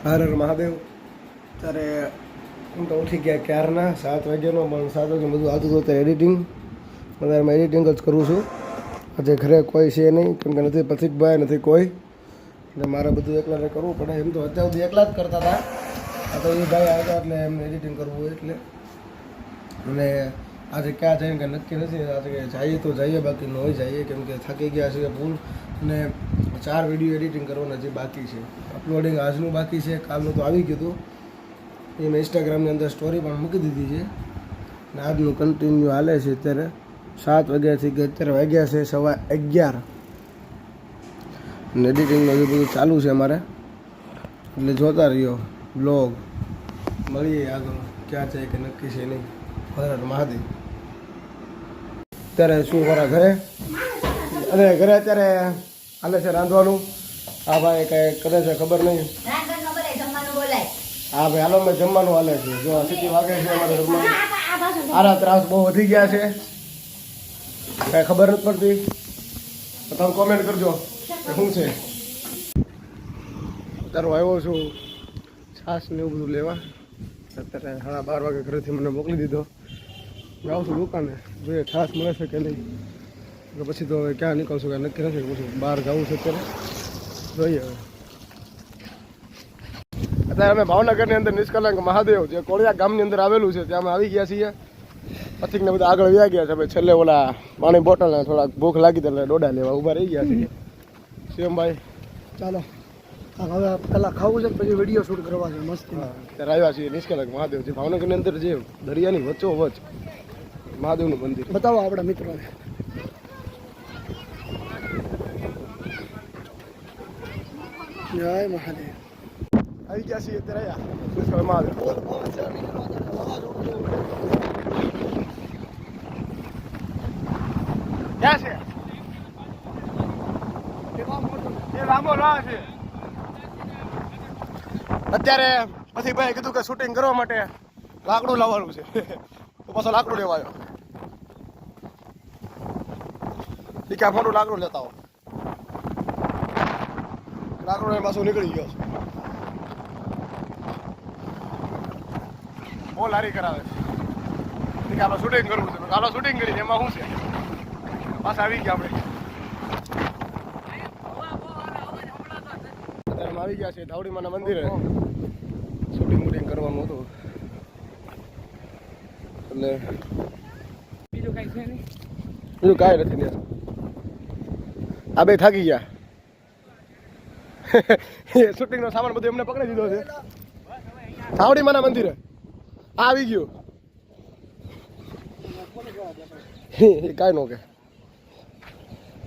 હર હર મહાદેવ. ત્યારે હું તો ઉઠી ગયા ક્યારના 7 વાગ્યાનો, પણ 7 વાગે બધું આવતું હતું. અત્યારે એડિટિંગ, અત્યારે એડિટિંગ જ કરું છું. આજે ઘરે કોઈ છે નહીં, કેમ કે નથી પ્રતિકભાઈ, નથી કોઈ, એટલે મારે બધું એકલા કરવું પડે. એમ તો અત્યાર સુધી એકલા જ કરતા હતા, આ તો એ ભાઈ આવ્યા એટલે એમને એડિટિંગ કરવું હોય એટલે. અને આજે ક્યાં જઈને કંઈ નક્કી નથી. આજે જઈએ તો જઈએ, બાકી ન હોય જઈએ, કેમ કે થાકી ગયા છે ફૂલ. અને 4 વિડીયો એડિટિંગ કરવાના જે બાકી છે. અપલોડિંગ આજનું બાકી છે, કાલનું તો આવી ગયું હતું. એ મેં ઇન્સ્ટાગ્રામની અંદર સ્ટોરી પણ મૂકી દીધી છે. અને આજનું કન્ટિન્યુ હાલે છે. અત્યારે 7 વાગ્યાથી કે અત્યારે વાગ્યા છે 11:15. અને એડિટિંગનું જે બધું ચાલુ છે અમારે, એટલે જોતા રહ્યો બ્લોગ. મળીએ આગળ, ક્યાં છે કે નક્કી છે નહીં. હર હર મહાદેવ. અત્યારે શું મારા ઘરે, અને ઘરે અત્યારે હાલે છે રાંધવાનું. હા ભાઈ કંઈ કરે છે ખબર નહીં. હા ભાઈ હાલો, મેં જમવાનું હાલે છે. જો સીટી વાગે છે અમારે જમવાનું. આરા ત્રાસ બહુ વધી ગયા છે, કાંઈ ખબર નથી પડતી. તમે કોમેન્ટ કરજો કે શું છે. અત્યારે આવ્યો છું છાશ ને એવું બધું લેવા. અત્યારે 12:30 વાગે ઘરેથી મને મોકલી દીધો. જાઉં છું દુકાને, જોઈએ છાશ મળે છે કે નહીં. તો પછી તો હવે ક્યાં નીકળશું કાંઈ નક્કી નથી. પછી બહાર જવું છે અત્યારે, જોઈએ હવે. અત્યારે અમે ભાવનગરની અંદર નિષ્કલંક મહાદેવ, જે કોળિયા ગામની અંદર આવેલું છે, ત્યાં અમે આવી ગયા છીએ. પથિકને બધા આગળ વ્યા ગયા છે. હવે છેલ્લે ઓલા પાણી બોટલ ને થોડાક ભૂખ લાગી એટલે ડોડા લેવા ઊભા રહી ગયા છીએ. શિવમભાઈ ચાલો હવે પેલા ખાવું છે, પછી વિડીયો શૂટ કરવા છે મસ્ત. ત્યારે આવ્યા છીએ નિષ્કલંક મહાદેવ, જે ભાવનગરની અંદર જે દરિયાની વચ્ચોવચ્ચ મહાદેવનું મંદિર. બતાવો આપણા મિત્રોને. જય મહાદેવ. આવી ગયા છીએ અત્યારે નિષ્કલંક મહાદેવ. ક્યાં છે એ લાંબો રાહ છે. અત્યારે પછી ભાઈ કીધું કે શૂટિંગ કરવા માટે લાકડું લાવવાનું છે, તો પાછો લાકડું લેવાયો. ક્યાં મોટું લાકડું લેતા હો. લાકડું એ પાછું નીકળી ગયો છે. બહુ લારી કરાવે છે. આપણે શૂટિંગ કરવું છે, હાલો શૂટિંગ કરી. એમાં શું છે, પાછા આવી ગયા આપણે. અત્યારે આવી ગયા છે ધાવડીમાના મંદિરે. શૂટિંગ વૂટિંગ કરવાનું હતું એટલે બીજું કાંઈ નથી ને. આ બે થાકી ગયા. શૂટિંગનો સામાન બધું એમને પકડી દીધો છે ધાવડીમાના મંદિરે. આવી ગયું કાંઈ નો કે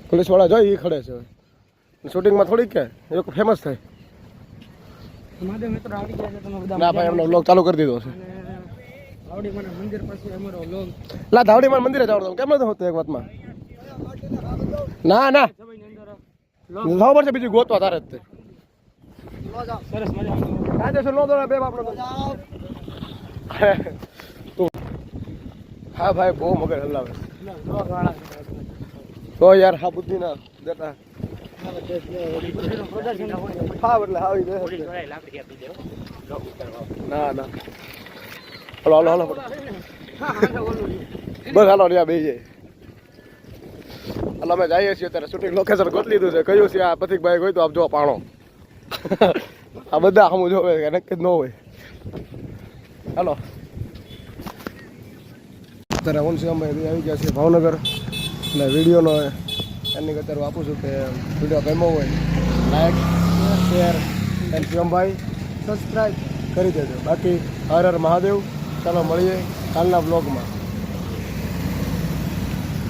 પોલીસ વાળા જોઈ એ ખડે છે. શૂટિંગમાં થોડીક કે એ લોકો ફેમસ થાય. ના ભાઈ એમનો વ્લોગ ચાલુ કરી દીધો છે. લા ધાવડીમાના મંદિરે જવાનું કેમ નથી હોતું એક વાતમાં. ના ના ખબર છે બીજું ગોતવા તારે જ તે. કાયદેસર નો દોડા બે બાપડો. હા ભાઈ બહુ મગજ હલાવે તો યાર. હા બુદ્ધિ ના દેતા. હા એટલે આવી ના ના હલો હલો હલો બસ હાલો ત્યાં બે જાય. હાલો અમે જઈએ છીએ અત્યારે. શૂટિંગ લોકેશન ગોત લીધું છે. કયું છે આ પથિકભાઈ કોઈ તો આપ જો પાણો. આ બધા હમું જોવે કે નક્કી જ ન હોય. હાલો અત્યારે વંશીભાઈ આવી ગયા છે ભાવનગર. અને વિડીયોનો એની અત્યારે આપું છું કે વિડીયો ગમ્યો હોય લાઈક શેર એન્ડ શિવમભાઈ સબસ્ક્રાઈબ કરી દેજો. બાકી હર હર મહાદેવ. ચાલો મળીએ કાલના બ્લોગમાં.